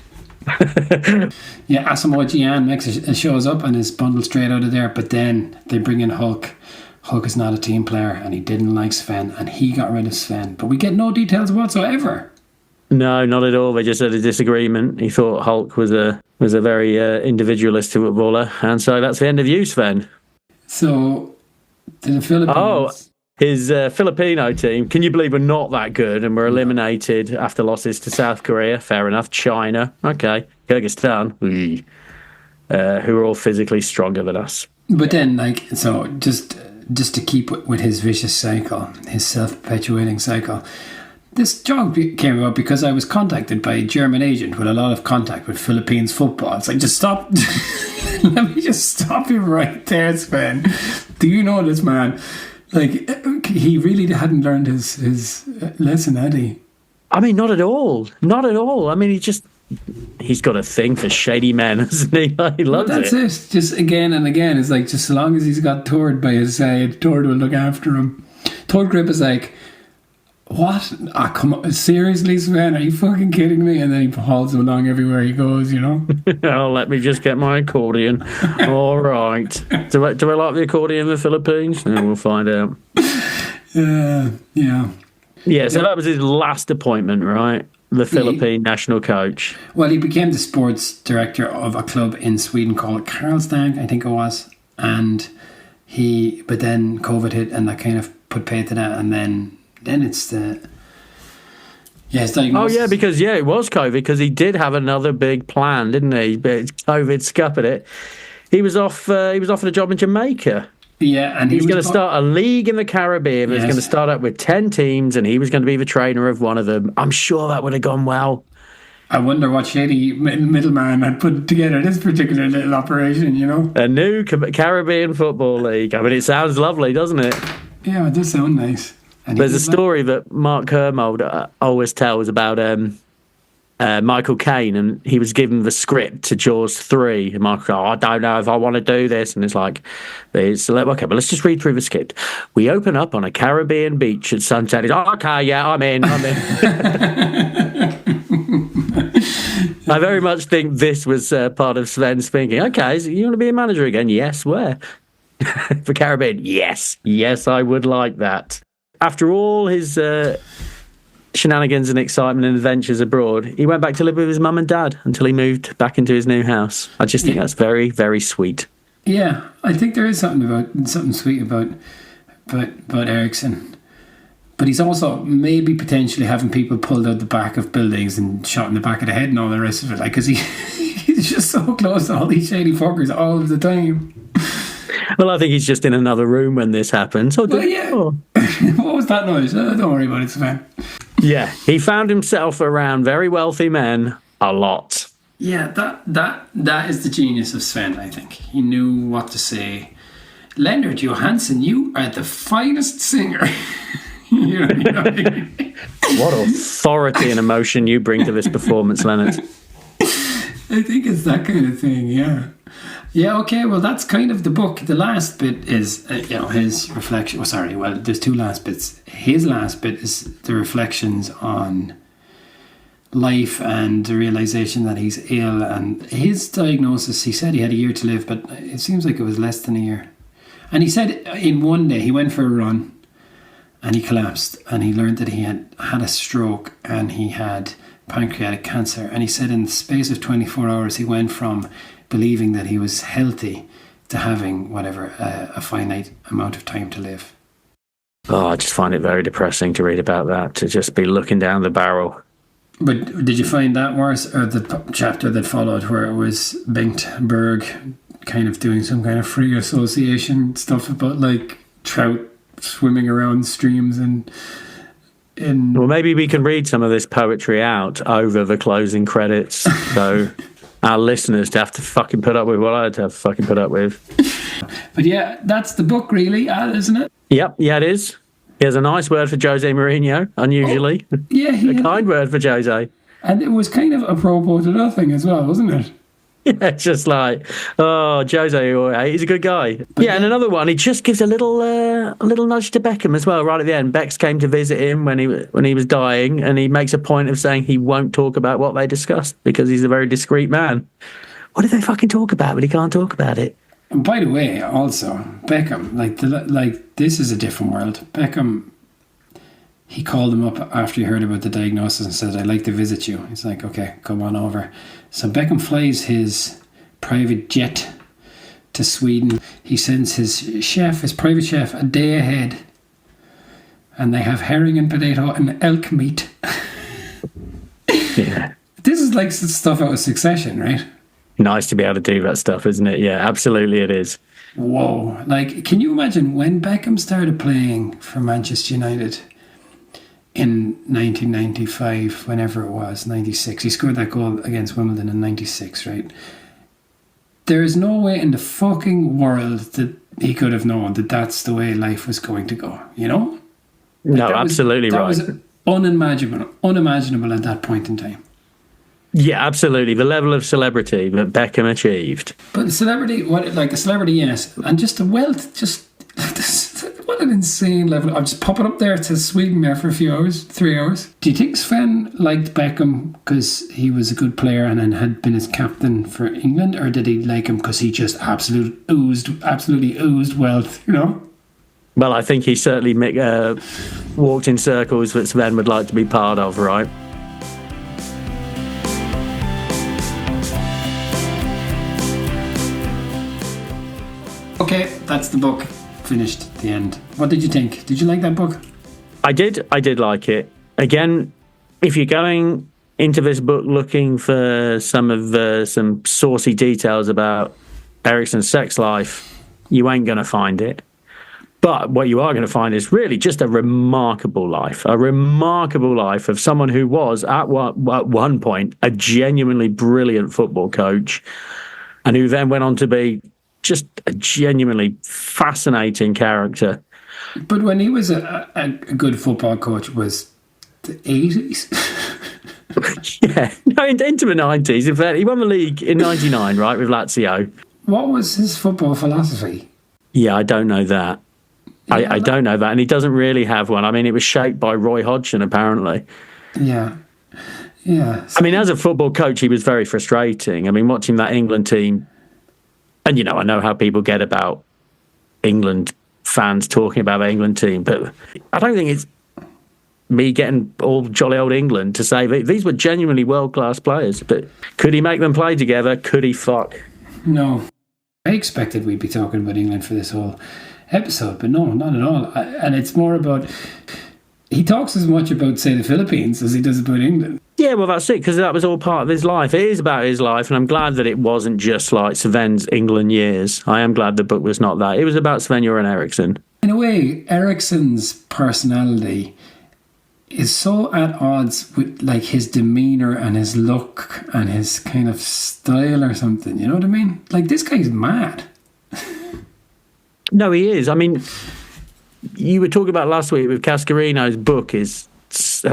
Yeah, Asamoah Gyan shows up and is bundled straight out of there, but then they bring in Hulk. Hulk is not a team player, and he didn't like Sven, and he got rid of Sven. But we get no details whatsoever. No, not at all. They just had a disagreement. He thought Hulk was a very individualistic footballer, and so that's the end of you, Sven. So, to the Philippines... Oh, his Filipino team, can you believe we're not that good and we're eliminated after losses to South Korea? Fair enough. China, okay. Kyrgyzstan, who are all physically stronger than us. But then, so just to keep with his vicious cycle, his self-perpetuating cycle, this job came about because I was contacted by a German agent with a lot of contact with Philippines football. It's like, just stop. Let me just stop you right there, Sven. Do you know this man? Like, he really hadn't learned his lesson, had he? I mean, not at all. Not at all. I mean, he's got a thing for shady men, hasn't he? He loves it. That's it. Just again and again. It's like, just so long as he's got Tord by his side, Tord will look after him. Tord Grip is like, what? Ah, come on. Seriously, Sven? Are you fucking kidding me? And then he hauls him along everywhere he goes, you know? Oh, let me just get my accordion. All right. Do I like the accordion in the Philippines? No, we'll find out. Yeah. Yeah, so that was his last appointment, right? The Philippine national coach. Well, he became the sports director of a club in Sweden called Karlstad, I think it was. But then COVID hit and that kind of put paid to that, and then it's his diagnosis. Oh yeah, because it was COVID, because he did have another big plan, didn't he? But COVID scuppered it. He was offered a job in Jamaica. Yeah, and he was going to start a league in the Caribbean. It was going to start up with 10 teams, and he was going to be the trainer of one of them. I'm sure that would have gone well. I wonder what shady middleman had put together this particular little operation, you know? A new Caribbean football league. I mean, it sounds lovely, doesn't it? Yeah, it does sound nice. And there's a story that Mark Kermode always tells about Michael Caine, and he was given the script to Jaws 3, and Michael goes, I don't know if I want to do this, and it's like, okay, but let's just read through the script. We open up on a Caribbean beach at sunset. He's like, okay, yeah, I'm in. I very much think this was part of Sven's thinking. Okay, so you want to be a manager again? Yes, where? For Caribbean? Yes, I would like that. After all his shenanigans and excitement and adventures abroad, he went back to live with his mum and dad until he moved back into his new house. I just think that's very, very sweet. Yeah, I think there is something sweet about Eriksson. But he's also maybe potentially having people pulled out the back of buildings and shot in the back of the head and all the rest of it. Like, because he's just so close to all these shady fuckers all of the time. Well, I think he's just in another room when this happens. What was that noise? Don't worry about it, Sven. Yeah, he found himself around very wealthy men a lot. Yeah, that is the genius of Sven, I think. He knew what to say. Leonard Johansson, you are the finest singer. you know what I mean? What authority and emotion you bring to this performance, Leonard. I think it's that kind of thing, yeah. Yeah, okay, well, that's kind of the book. The last bit is, his reflection. Oh, sorry, well, there's two last bits. His last bit is the reflections on life and the realization that he's ill. And his diagnosis, he said he had a year to live, but it seems like it was less than a year. And he said in one day, he went for a run, and he collapsed, and he learned that he had a stroke and he had pancreatic cancer. And he said in the space of 24 hours, he went from believing that he was healthy to having a finite amount of time to live. Oh, I just find it very depressing to read about that, to just be looking down the barrel. But did you find that worse, or the chapter that followed where it was Bengt Berg kind of doing some kind of free association stuff about like trout swimming around streams and well, maybe we can read some of this poetry out over the closing credits, so our listeners have to fucking put up with what I had to fucking put up with. But yeah, that's the book, really, isn't it? Yep, yeah, it is. He has a nice word for Jose Mourinho, unusually. Oh, yeah, a kind word for Jose. And it was kind of apropos to nothing as well, wasn't it? Yeah, it's just like, oh, Jose, he's a good guy. But and another one, he just gives a little nudge to Beckham as well, right at the end. Bex came to visit him when he was dying, and he makes a point of saying he won't talk about what they discussed because he's a very discreet man. What did they fucking talk about, but he can't talk about it? And by the way, also, Beckham, like this is a different world. Beckham, he called him up after he heard about the diagnosis and said, "I'd like to visit you." He's like, "Okay, come on over." So Beckham flies his private jet to Sweden. He sends his private chef, a day ahead. And they have herring and potato and elk meat. Yeah. This is like stuff out of Succession, right? Nice to be able to do that stuff, isn't it? Yeah, absolutely it is. Whoa. Like, can you imagine when Beckham started playing for Manchester United in 1995, whenever it was, 96. He scored that goal against Wimbledon in 96, right? There is no way in the fucking world that he could have known that that's the way life was going to go, you know? No, absolutely right. That was unimaginable at that point in time. Yeah, absolutely. The level of celebrity that Beckham achieved. But celebrity, a celebrity, yes. And just the wealth, what an insane level. I'll just pop it up there to Sweden there for a few hours, 3 hours. Do you think Sven liked Beckham because he was a good player and then had been his captain for England? Or did he like him because he just absolutely oozed wealth, you know? Well, I think he certainly walked in circles that Sven would like to be part of, right? Okay, that's the book. Finished at the end. What did you think? Did you like that book? I did like it. Again, if you're going into this book looking for some saucy details about Eriksson's sex life, you ain't going to find it. But what you are going to find is really just a remarkable life of someone who was at one point a genuinely brilliant football coach and who then went on to be just a genuinely fascinating character. But when he was a good football coach was the 80s? Yeah, no, into the 90s. In fact, he won the league in 99, right, with Lazio. What was his football philosophy? Yeah, I don't know that. I don't know that, and he doesn't really have one. I mean, it was shaped by Roy Hodgson, apparently. Yeah. I mean, as a football coach, he was very frustrating. I mean, watching that England team, and, you know, I know how people get about England fans talking about the England team, but I don't think it's me getting all jolly old England to say that these were genuinely world-class players. But could he make them play together? Could he fuck? No. I expected we'd be talking about England for this whole episode, but no, not at all. And it's more about... He talks as much about, say, the Philippines as he does about England. Yeah, well, that's it, because that was all part of his life. It is about his life, and I'm glad that it wasn't just like Sven's England years. I am glad the book was not that. It was about Sven-Göran Eriksson. In a way, Eriksson's personality is so at odds with like his demeanour and his look and his kind of style or something. You know what I mean? Like, this guy's mad. No, he is. I mean, you were talking about last week with Cascarino's book has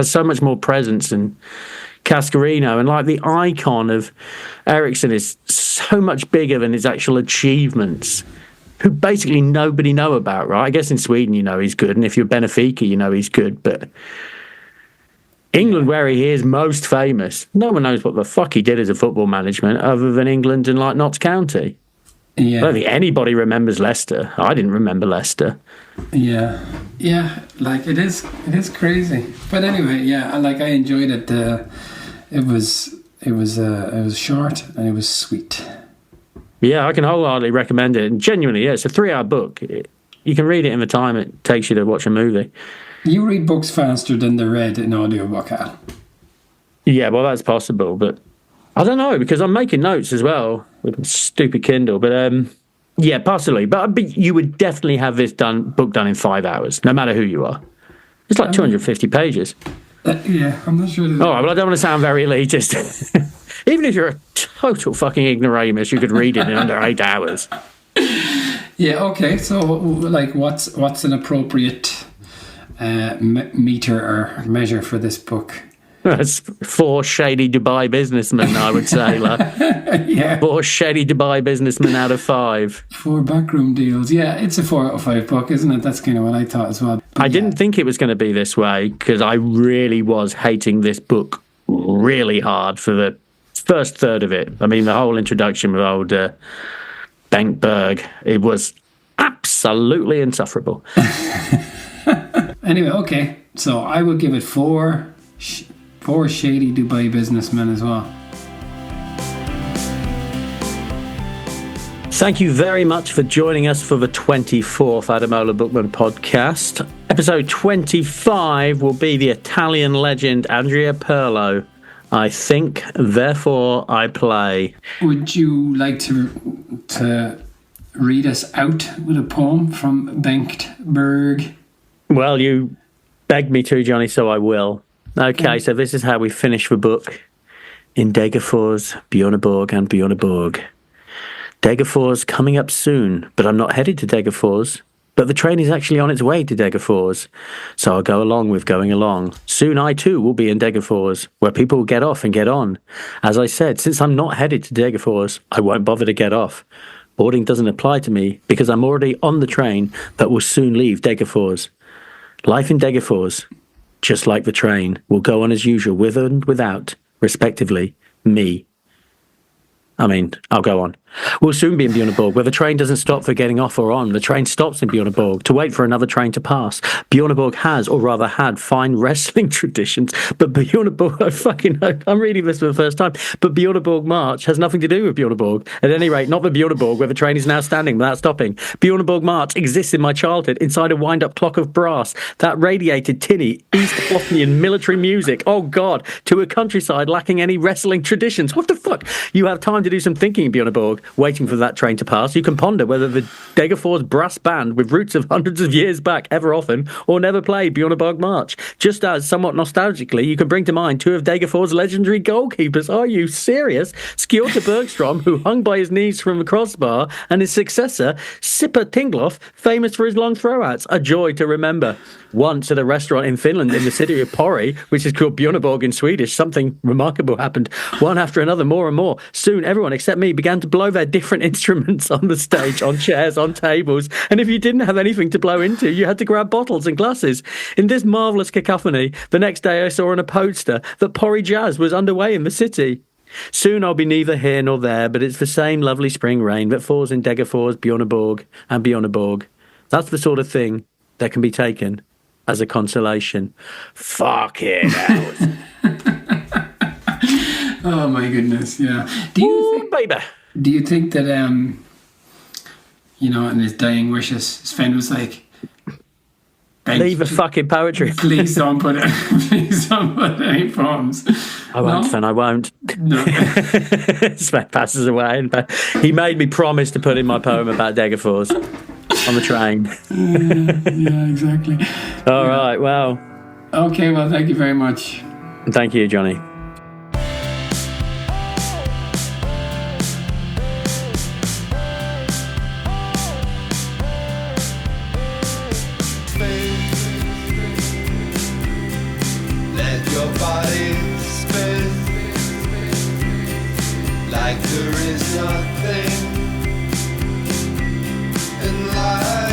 so much more presence than Cascarino, and like the icon of Eriksson is so much bigger than his actual achievements, who basically nobody know about, right? I guess in Sweden you know he's good, and if you're Benfica you know he's good, but England, where he is most famous, no one knows what the fuck he did as a football management other than England and like Notts County. I don't think anybody remembers Leicester. I didn't remember Leicester. Yeah, like it is crazy. But anyway, yeah, I enjoyed it. It was short and it was sweet. Yeah, I can wholeheartedly recommend it. And genuinely, yeah, it's a 3-hour book. You can read it in the time it takes you to watch a movie. You read books faster than they're read in audiobook, Al. Yeah, well, that's possible, but I don't know, because I'm making notes as well with my stupid Kindle. But yeah, possibly. But you would definitely have this book done in 5 hours, no matter who you are. It's like 250 pages. Yeah, I'm not sure. All right, well, I don't want to sound very elitist. Even if you're a total fucking ignoramus, you could read it in under 8 hours. Yeah, okay. So, like, what's an appropriate meter or measure for this book? That's 4 shady Dubai businessmen, I would say. Yeah. 4 shady Dubai businessmen out of 5. 4 backroom deals. Yeah, it's a 4 out of 5 book, isn't it? That's kind of what I thought as well. But I didn't think it was going to be this way, because I really was hating this book really hard for the first third of it. I mean, the whole introduction with old Benkberg, it was absolutely insufferable. Anyway, okay. So I will give it 4 shady Dubai businessmen as well. Thank you very much for joining us for the 24th Adamola Bookman podcast. Episode 25 will be the Italian legend Andrea Pirlo. I think, therefore I play. Would you like to read us out with a poem from Benkberg? Well, you begged me to, Johnny, so I will. Okay, so this is how we finish the book. In Degerfors, Bjorneborg and Bjorneborg. Degerfors coming up soon, but I'm not headed to Degerfors. But the train is actually on its way to Degerfors, so I'll go along with going along. Soon I too will be in Degerfors, where people will get off and get on. As I said, since I'm not headed to Degerfors, I won't bother to get off. Boarding doesn't apply to me because I'm already on the train that will soon leave Degerfors. Life in Degerfors, just like the train, will go on as usual with and without, respectively, me. I'll go on. We'll soon be in Bjorneborg, where the train doesn't stop for getting off or on. The train stops in Bjorneborg to wait for another train to pass. Bjorneborg has, or rather had, fine wrestling traditions, but Bjorneborg, I'm reading this for the first time, but Bjorneborg March has nothing to do with Bjorneborg. At any rate, not the Bjorneborg, where the train is now standing without stopping. Bjorneborg March exists in my childhood inside a wind-up clock of brass that radiated tinny, East Bosnian military music, oh God, to a countryside lacking any wrestling traditions. What the fuck? You have time to do some thinking in Bjorneborg, waiting for that train to pass. You can ponder whether the Degerfors brass band with roots of hundreds of years back ever often or never played Bjorneborg March. Just as, somewhat nostalgically, you can bring to mind 2 of Degerfors' legendary goalkeepers. Are you serious? Skjorta Bergstrom, who hung by his knees from the crossbar, and his successor, Sippa Tingloff, famous for his long throwouts. A joy to remember. Once at a restaurant in Finland in the city of Pori, which is called Bjorneborg in Swedish, something remarkable happened. One after another, more and more. Soon everyone except me began to blow their different instruments on the stage, on chairs, on tables. And if you didn't have anything to blow into, you had to grab bottles and glasses. In this marvellous cacophony, the next day I saw on a poster that Pori Jazz was underway in the city. Soon I'll be neither here nor there, but it's the same lovely spring rain that falls in Degerfors, Bjorneborg and Bjorneborg. That's the sort of thing that can be taken as a consolation. Fuck it out. Oh my goodness, yeah. Do you think that in his dying wishes, Sven was like, leave the fucking poetry. Please don't put any poems. I won't, Sven, I won't. No. Sven passes away. And he made me promise to put in my poem about Degerfors on the train. Yeah, exactly. All right, well. Okay, well, thank you very much. Thank you, Johnny. Let your body spin like there is nothing in life.